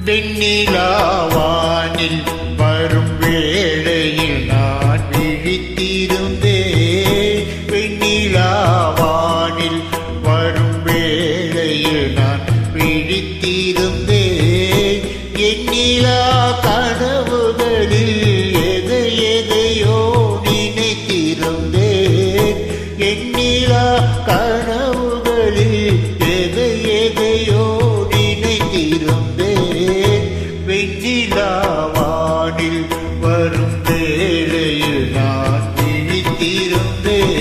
வெண்ணிலாவானில் வரும் வேளையில் நான் விழித்திருந்தேன். வெண்ணிலாவானில் வரும் வேளையில் நான் விழித்திருந்தேன். எண்ணிலா கனவுகளில் எதை எதையோ நினைத்திருந்தேன். எண்ணிலா கனவுகளில் எதை எதையோ நினைத்திருந்தேன். வெண்ணிலாவானில் வரும் வேளையில் நான் விழித்திருந்தேன்.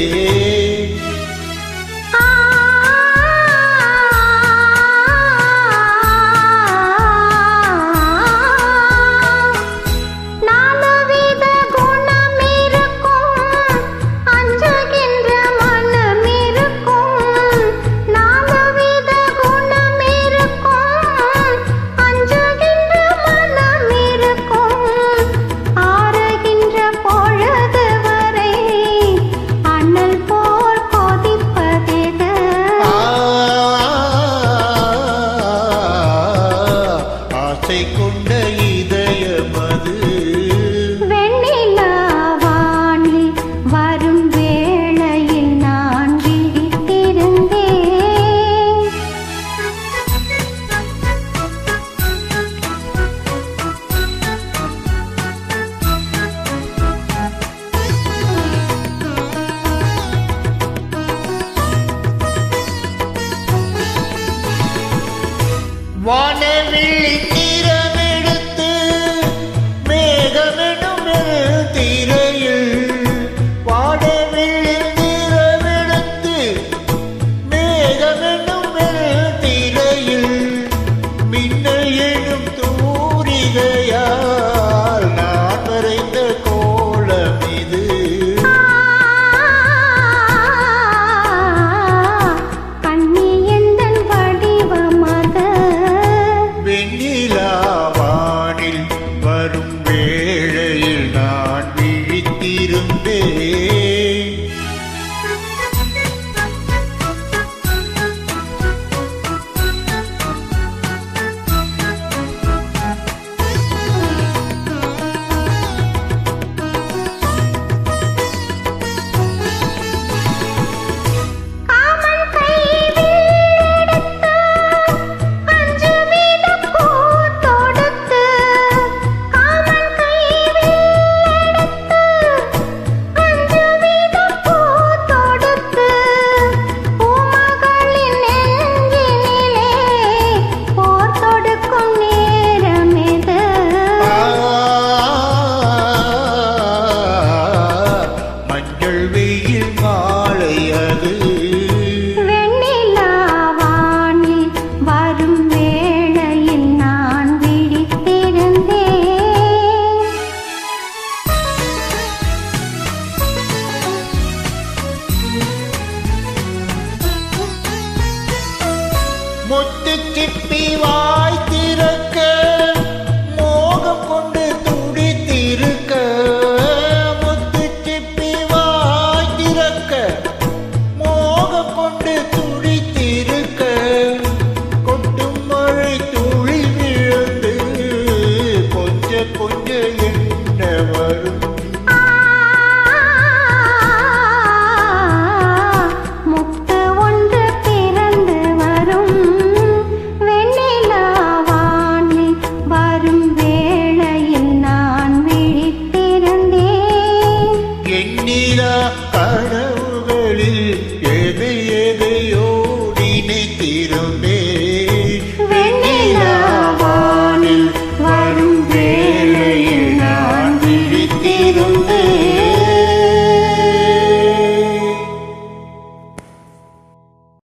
கொண்ட இதயமது வெண்ணிலாவானில் வரும் வேளையில் நான் விழித்திருந்தேன். வானவில் நிறமெடுத்து மேகமெனும் திரையில், வானவில் நிறமெடுத்து மேகமெனும் திரையில், மின்னல் எனும் தூரிகையால் நான் வரைந்த கோலம் இது. வெண்ணிலாவானில் வரும் வேளையில் நான் விழித்திருந்தேன். வெயில் மாலை அது வெண்ணிலாவானில் வரும் வேளையில் நான் விழித்திருந்தேன். முத்து சிப்பி